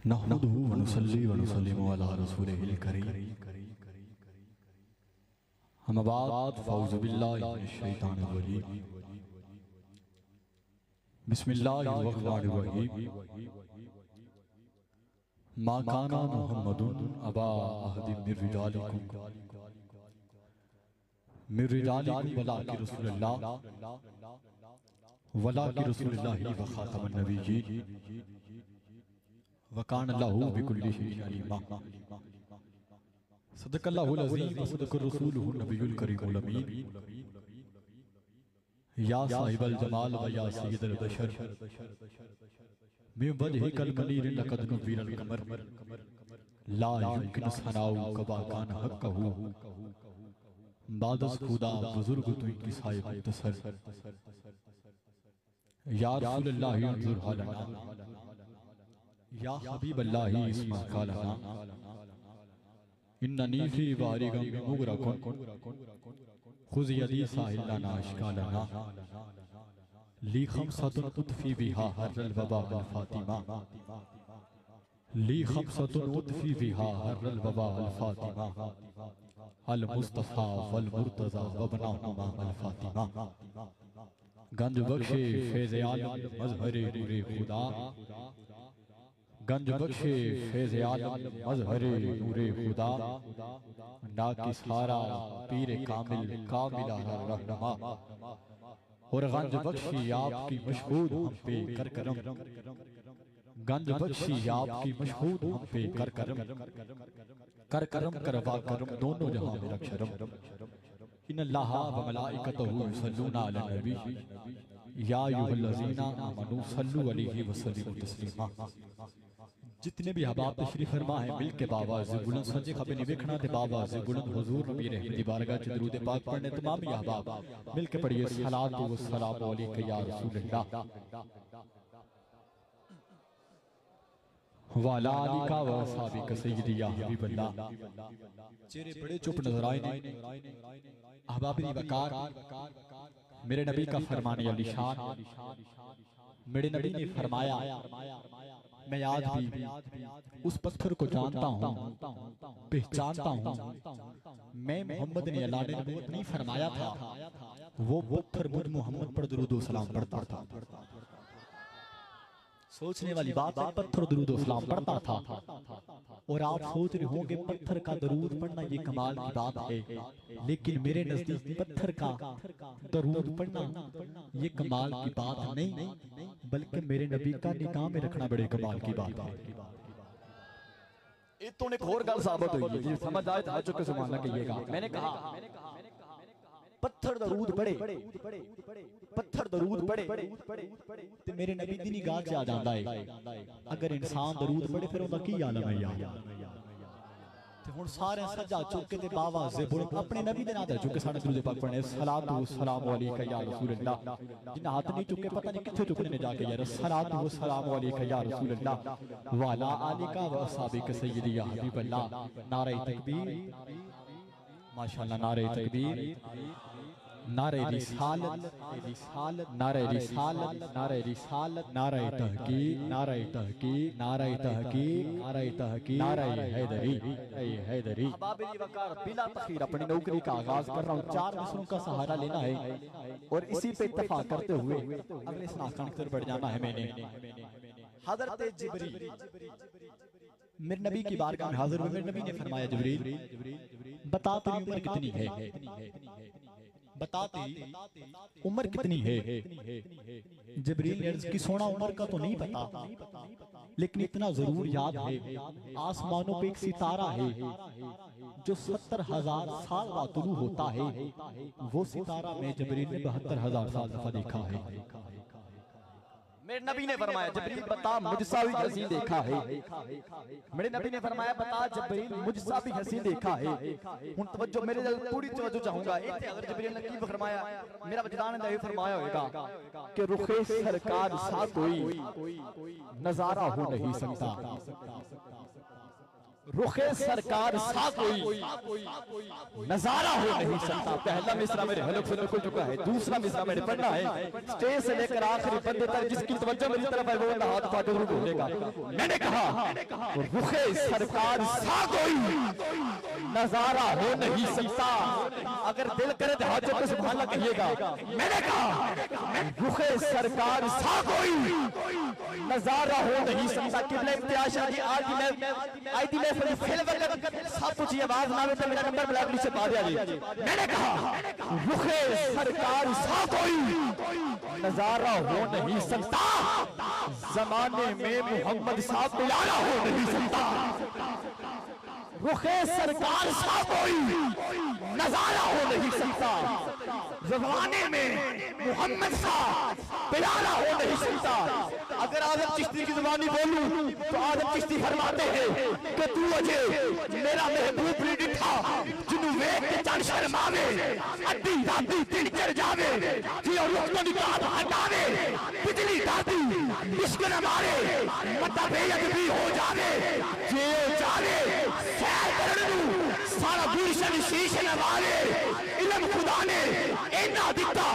नहमदुहु व नुसल्ली व नुसल्लिमु अला रसूलिहिल करीम। अम्मा बाद फौज़ु बिल्लाहि मिनश शैतानिर रजीम। बिस्मिल्लाहिर रहमानिर रहीम। मा काना मुहम्मदुन अबा अहदिम मिर रिजालिकुम वलाकि रसूलुल्लाह व खातमुन नबिय्यीन व कान अल्लाहु बिकुल्लि शैइन अलीमा। सदक़ल्लाहुल अज़ीम व सदक़र रसूलुहुन नबियुल करीमुल अमीन। या साहिबल जमाल व या सय्यदल बशर मिन वजहिकल मनीर लक़द नुव्विरल कमर ला युमकिनु सनाउ कबा कान हक़्क़हु बादस खुदा बुजुर्ग तुई की साहिब मुख्तसर। या रसूलल्लाह अंजुर हालना या हबीबल्लाह इस्मा कालना इन्ननी फी वारिगम मुगरकुन खुज़ यदी साहिलना अश्कालना ली खमसतुन उतफी बिहा हर्रल वबा अल फातिमा ली खमसतुन उतफी बिहा हर्रल वबा अल फातिमा अल मुस्तफ़ा वल मुर्तज़ा वबनाहुमा अल फातिमा। गंज बख्शे फैज़ आलम मज़हरे नूरे खुदा गंज बख्शे फैज़ आलम मज़हरे नूरे खुदा नाकि सारा पीरे कामिल कामिला रहनुमा। और गंज बख्शी आपकी मशहूद हम पे कर करम गंज बख्शी आपकी मशहूद हम पे कर करम करवा करम दोनों जहां में रक्षरम। इन्नल्लाह व मलाइकतहु युसल्लूना अलन नबी या अय्युहल्लज़ीना आमनू सल्लु अलैहि व सल्लिमु तस्लीमा। जितने भी अहबाब तशरीफ फरमा है मिल के बाबा से बुलंद सजे खबे नहीं देखना थे बाबा से बुलंद हुजूर नबी रहमत दी बारगाह च दुरूद पाक पढ़ने तमाम ही अहबाब मिल के पढ़िए सलातु व सलामु अलैका या रसूलल्लाह वाला आलिका व असहाबिका सय्यदी या हबीबल्लाह। चेहरे बड़े चुप नजर आए अहबाब दी वकार मेरे नबी का फरमाने अली शान। मेरे नबी ने फरमाया मैं आज भी उस पत्थर को जानता हूँ पहचानता हूँ। मैं मोहम्मद ने अल्लाह ने नबूवत नहीं फरमाया था वो पत्थर मुझ मोहम्मद पर दुरूद व सलाम पढ़ता था। सोचने वाली बात है पत्थर दुरूद व सलाम पढ़ता था और आप सोच रहे होंगे पत्थर का दरूद पढ़ना ये कमाल की बात है, लेकिन मेरे नजदीक पत्थर का दरूद पढ़ना ये कमाल की बात नहीं बल्कि मेरे नबी का निगाह में रखना बड़े कमाल की बात है। ये तो एक और गल साबित हुई है समझ आए था चुके सुभान कहिएगा। मैंने कहा पत्थर दरूद पढ़े पत्थर दरूद पढ़े ते मेरे नबी दी निगाह च आ जांदा है। अगर इंसान दरूद पढ़े फिर उनका की आलम है यार। ते हुन सारे सजा चुक के ते बाबा से बोल अपने नबी दे नाम ते चुक के साडे दरूद पाक पढ़ने सलातु सलामु अलैका या रसूलल्लाह। जिन्ना हाथ नहीं चुके पता नहीं किथे चुकने ने जाके यार सलातु सलामु अलैका या रसूलल्लाह वाला आलिका व असहाबिका सय्यदी या हबीबल्लाह। नारे तकबीर माशाअल्लाह नारे तकबीर नारे रिसालत नारे रिसालत नारे रिसालत नारे तहकीक नारे तहकीक नारे तहकीक नारे तहकीक नारे हैदरी हैदरी। अहबाब-ए वकार बिला तखीर अपनी नौकरी का आगाज कर रहा हूँ। 4 मिसरों का सहारा लेना है और इसी पे इत्तेफाक करते हुए अगले सनाखन की तरफ बढ़ जाना है। मैंने हज़रत जिब्रील मेरे नबी की बारगाह में हाजिर हुए। मेरे नबी ने फरमाया जिब्रील बता तेरी उम्र कितनी है बता तेरी उम्र कितनी है। जिब्रील ने अर्ज़ की सोना उम्र का तो नहीं पता लेकिन इतना जरूर याद है आसमानों पे एक सितारा है जो 70,000 साल बाद तुलू होता है। वो सितारा मैं जिब्रील ने 72,000 साल दफा देखा है। मेरे नबी ने फरमाया जिब्रील बता मुझसा भी हसीन देखा है। मेरे नबी ने फरमाया बता जिब्रील मुझसा भी हसीन देखा है। हुन तवज्जो मेरे पूरी तवज्जो चाहूंगा। इथे अगर जिब्रील ने की फरमाया मेरा वजदान ने फरमाया होगा कि रुखे सरकार सा कोई नजारा हो नहीं सकता। रुखे सरकार सा कोई नजारा हो नहीं सकता। पहला मिसरा मेरे हलक से निकल चुका है, दूसरा मिसरा मैंने पढ़ना है। स्टेज से लेकर आखिरी बंदे तक जिसकी तवज्जो मेरी तरफ है वो बंदा हाथ उठा के जरूर बोलेगा। मैंने कहा रुखे सरकार सा कोई नजारा हो नहीं सकता। अगर दिल करे तो हाथ जोड़ सुभान अल्लाह कहिएगा। मैंने कहा रुखे सरकार सा कोई नजारा हो नहीं सकता। किबला इम्तियाज आज दी मैं फिल वक्त सब कुछ आवाज ना आवे तो मेरा नंबर ब्लैक लिस्ट से पा दिया जी। मैंने कहा रुखे सरकार सा कोई नजारा हो नहीं सकता। जमाने में मोहम्मद साहब प्यारा हो नहीं सकता। रुखे सरकार सा कोई नजारा हो नहीं सकता। जमाने में मोहम्मद साहब प्यारा हो नहीं सकता। अगर आजम चिश्ती की जुबानी बोलूं तो आजम चिश्ती फरमाते हैं कि तू अजे मेरा महबूब नहीं था जिन्हों वेख के चढ़ शर्मावे अड्डी राती दिन चढ़ जावे जी और रुख तो निकाल हटावे बिजली दादी इश्क न मारे मता बेअदबी हो जावे जे जावे सैर करन सारा गुलशन शीश न मारे इल्म खुदा ने इन्ना दिता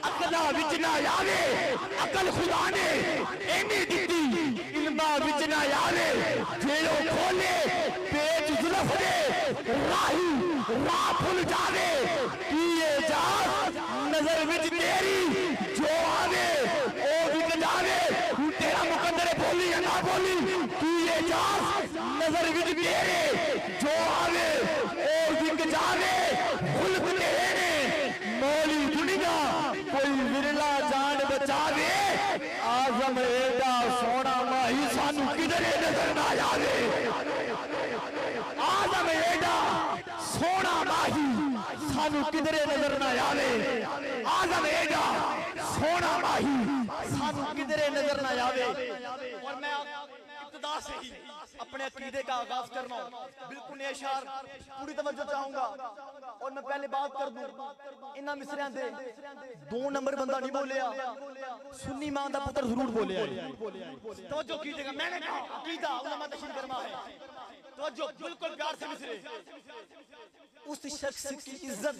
अकला विच ना आवे अकल खुदा ने इन्नी दिती इल्मा विच ना आवे जेलो खोले पेच जुल्फ दे राही राह भूल जावे किए जा नजर विच तेरी जो आवे ओ विक जावे तेरा मुकद्दर बोली या ना बोली किए जा नजर विच तेरे जो आवे ओ विक जावे खुल्क तेरे मौली दुनिया कोई विरला जान बचावे आजम एडा सोना माही सानू किधरे नजर ना आवे। आजम एडा सोना माही सानू किधरे नजर ना आवे। आजम एडा सोना माही सानू किधरे नजर ना आवे। और मैं इब्तिदा से ही अपने अकीदे का आगाज करना बिल्कुल नेशार पूरी तवज्जो चाहूंगा। और मैं पहले बात कर दूं इन्हां मिसरियां दे 2 नंबर बंदा नहीं बोलिया, सुन्नी मां दा पुत्र जरूर बोलिया। तवज्जो कीजिएगा। मैंने कहा अकीदा उलमा तशरीह फरमा है। तवज्जो बिल्कुल प्यार से मिसरे। उस शख्स की इज्जत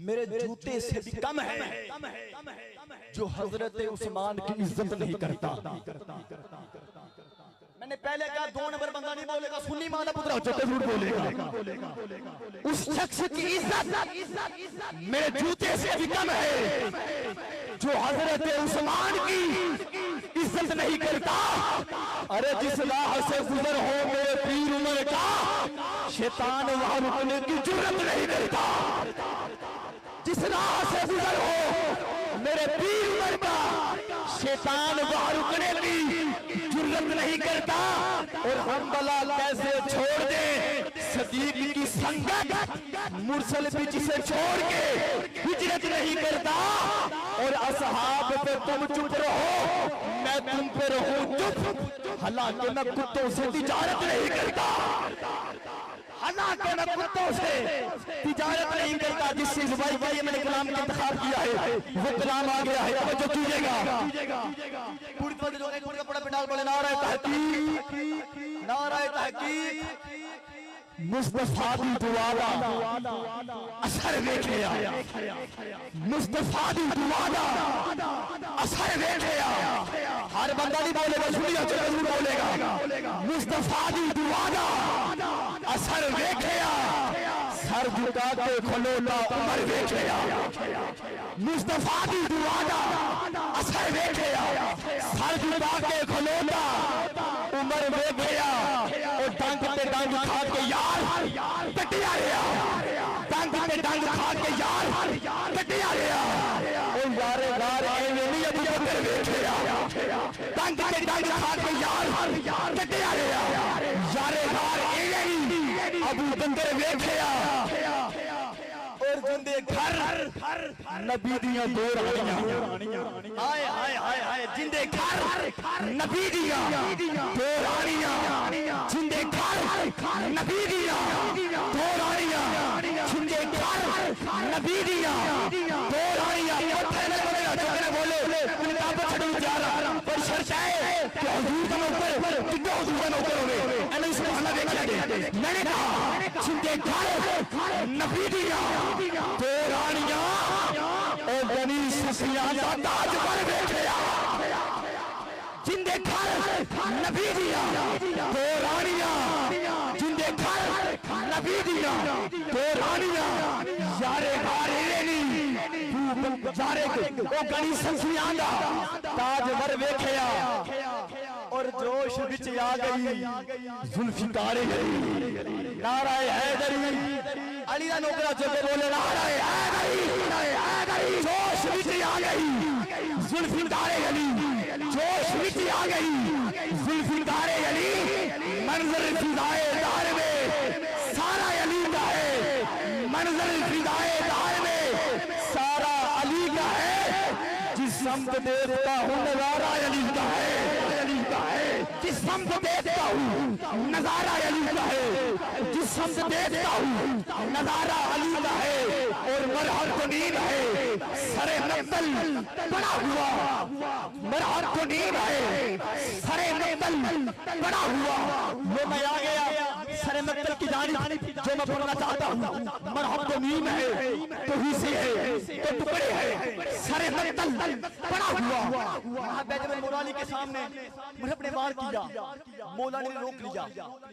मेरे जूते से भी कम है जो हजरत उस्मान की इज्जत नहीं करता। मैंने पहले कहा 2 नंबर बंदा नहीं बोलेगा, सुन्नी मां दा पुत्र जरूर बोलेगा। उस शख्स की इज्जत मेरे जूते से भी कम है जो हजरत उस्मान की इज्जत नहीं करता। अरे जिस राह से गुजर हो मेरे पीर उमर का शैतान वहां रुकने की जुर्रत नहीं करता। जिस राह से गुजर हो मेरे पीर उमर का शैतान वहां रुकने की जुर्रत नहीं करता। और हम भला कैसे छोड़ दे सदीक की संगत मुरसल भी जिसे छोड़ के हिजरत नहीं करता। और असहाब पे तुम चुप रहो मैं तुम पे रहूं चुप। हालांकि मैं कुत्तों से तिजारत नहीं करता। हालांकि मैं कुत्तों से तिजारत नहीं करता। जिससे जुबाई भाई मैंने कलाम का इंतखाब किया है वो कलाम आ गया है। अब जो कीजिएगा पूरी तरह जो एक बड़ा पंडाल बोले नारा तहकीक नारा तहकीक मुस्तफा दी दुआ दा असर वेखिया। मुस्तफा दी दुआ दा असर वेखिया। हर बंदा नहीं बोलेगा, सुनिए जरूर बोलेगा। मुस्तफा दी दुआ दा असर वेखिया। सर झुका के खलोता उमर वेखिया। मुस्तफा दी दुआ दा असर वेखिया। सर झुका के खलोता उमर वेखिया। और डंग पे डंग खा के यार कटिया गया। डंग पे डंग खा के यार कटिया गया। ओ यारे यार एवें नहीं अबू बकर वेखिया। डंग पे डंग खा के यार कटिया गया। यारे यार एवें नहीं अबू बकर वेखिया। और जिंदे घर नबी दियां 2 रानियां हाय हाय हाय हाय। जिंदे घर नबी दियां 2 रानियां। जिंदे घर नबी दियां 2 रानियां। जिंदे घर नबी दियां 2 रानियां। बोले किताब छड़ू जा रहा पर शर्त है कि हुजूर का नौकर कितना हुजूर का नौकर होवे। सुभान मैंने कहा जिंदे घर नबी दिया तो रानियां ओ बनी सखियां दा ताज पर बैठया जिंदे घर नबी दिया तो रानियां जिंदे घर नबी दिया तो रानियां यारे हारे नहीं यारे ओ गणी सखियां दा ताज पर बैठया और जोश विच आ गई जुल्फिकार गई नारा हैदरी अली दा नौकरा चले बोले नारा हैदरी जोश विच आ गई जुल्फिकार गई जोश विच आ गई जुल्फिकार गई मंजर फिदाए दार में सारा अली का है मंजर फिदाए दार में सारा अली का है जिस समत देखता हूँ नजारा अली का है जिस समत देखता हूँ नजारा अली का है जिस समत देखता हूँ नजारा अली का है और मरहर तो नींद है सरे नक्तल बड़ा हुआ मरहर तो नींद है सरे नक्तल बड़ा हुआ वो मैं आ गया सरे नक्तल की जानी जो मैं बोलना चाहता हूँ मरहर तो नींद है तो हिस्से है तो टुकड़े है सरे नक्तल बड़ा हुआ वहाँ बैठे मौलानी के सामने मैंने अपने वार किया मौलानी ने रोक लिया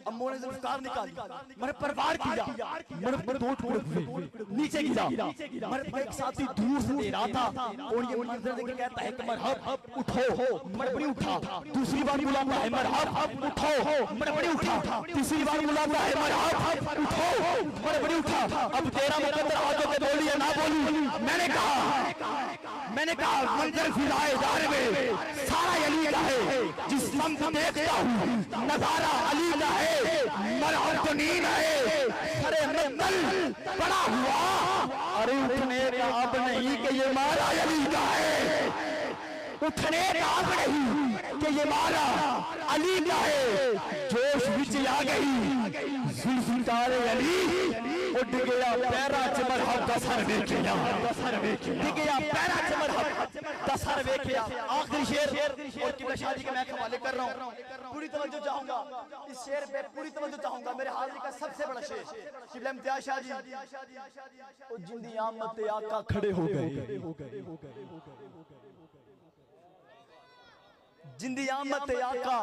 अब मौलानी ने जुल्फकार निकाली मैंने पर वार किया मैंने दो टुकड़े हुए नीचे गिरा मैंने एक साथी दूर से दे रहा था और ये मंजर देख के कहता है कि मरहब उठो मैंने बड़ी उठा दूसरी बार बुलाता है मरहब उठो मैंने बड़ी उठा तीसरी बार बुलाता है मरहब उठो मैंने बड़ी उठा अब तेरा मुकद्दर आगे के बोली या ना बोली मैंने कहा मंजर फिजाए दार में सारा अली का है जिस समत देखता हूँ नजारा अली का है मरहब तो नींद है सरे नक्तल बड़ा हुआ अरे उठने का अब नहीं कि ये मारा अली का है उठने का अब नहीं कि ये मारा अली का है जोश विच आ गई जुल्फिकार अली उठ गया पैरा च मरहब दा सर वेखिया उठ गया पैरा च मरहब दा सर वेखिया आखिरी शेर और किबला शादी का मैं हवाले कर रहा हूं पूरी तवज्जो चाहूंगा इस शेर पे पूरी तवज्जो चाहूंगा मेरे हाजिरी का सबसे बड़ा शेर किबला इम्तियाज शाह जी ओ जिंदी आमद ते आका खड़े हो गए जिंदी आमद ते आका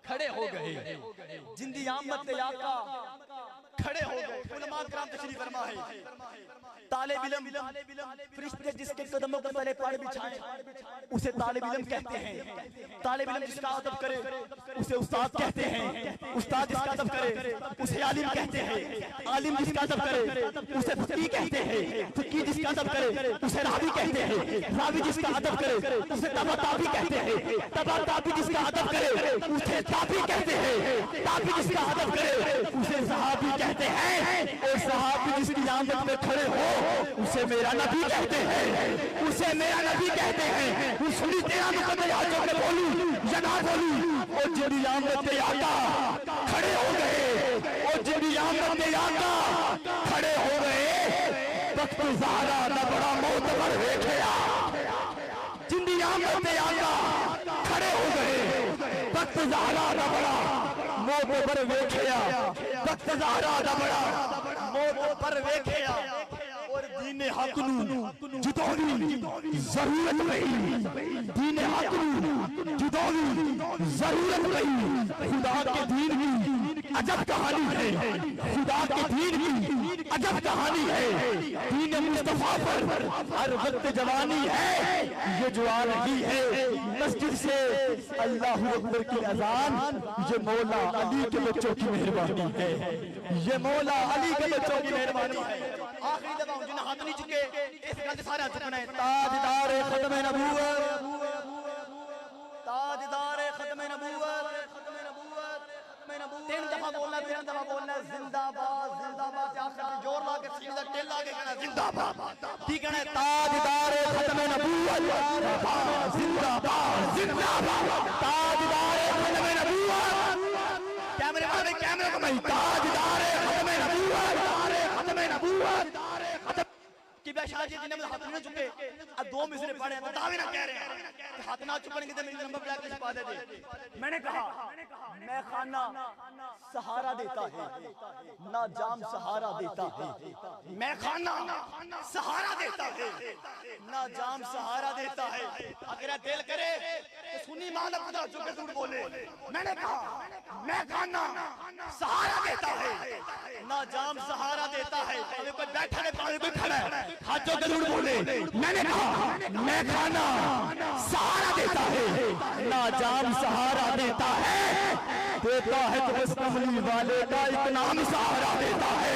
खड़े हो गए जिंदी आमद ते आका खड़े हो गए उलमा कराम तशरीफ फरमा है तालिब इल्म फरिश्ते जिसके कदमों के तले पैर बिछाएं उसे तालिब इल्म कहते हैं तालिब इल्म जिसका अदब करे उसे उस्ताद कहते हैं उस्ताद जिसका अदब करे उसे आलिम कहते हैं आलिम जिसका अदब करे उसे फकीह कहते हैं फकीह जिसका अदब करे उसे रावी कहते हैं रावी जिसका अदब करे उसे तबा ताबी कहते हैं तबा ताबी जिसका अदब करे उसे ताबी कहते हैं ताबी जिसका अदब करे उसे सहाबी कहते हैं और सहाबी जिसकी आमद में खड़े हो उसे मेरा नबी कहते हैं उसे मेरा नबी कहते हैं सुनी तेरा मुकद्दर आजो के बोलूं या ना बोलूं और जिंदी आमद पे आका खड़े हो गए और जिंदी आमद पे आका खड़े हो गए वक्त ज़हरा दा बड़ा मोतबर वेखिया जिंदी आमद पे आका खड़े हो गए वक्त ज़हरा दा बड़ा मोतबर वेखिया वक्त ज़हरा दा बड़ा मोतबर वेखिया दीन हक नू जितानी जरूरत नहीं दीन हक नू जितानी जरूरत नहीं खुदा के दीन की अजब कहानी है खुदा के दीन की अजब कहानी है दीन मुस्तफा पर हर वक्त जवानी है ये जो आ रही है मस्जिद से अल्लाहू अकबर की अजान ये मौला अली के बच्चों की मेहरबानी है ये मौला अली के बच्चों की मेहरबानी है आखिरी दफा जिन्हें हाथ नहीं चुके इस गल सारे हाथ चुकना है ताजदार खत्म नबूवत ताजदार खत्म नबूवत तीन दफा बोलना जिंदाबाद जिंदाबाद आखिर जोर ला के सीने दा टेल ला के कहना जिंदाबाद ठीक है ताजदार खत्म नबूवत जिंदाबाद जिंदाबाद ताजदार खत्म नबूवत कैमरे वाले कैमरे को मैं ताजदार खत्म नबूवत खत्म नबूवत किबला शाह जी जिन्हें हाथ ना चुके आ दो मिसरे पढ़े तो दावे ना कह रहे हैं कि हाथ ना चुकणगे तो मेरी नंबर प्लेट लिखवा दे। मैंने कहा मैं खाना सहारा देता है ना जाम सहारा देता है, मैं खाना सहारा देता है ना जाम सहारा देता है। अगर दिल करे तो सुनी मां दा पुत्र चुके झूठ बोले। मैंने कहा मैं खाना सहारा देता है ना जाम सहारा देता है, भावे कोई बैठा है भावे कोई खड़ा है, हाथों के झूठ बोले। मैंने कहा मैं खाना सहारा देता है ना जाम सहारा देता है, देता है तो बस कमली वाले का एक नाम सहारा देता है।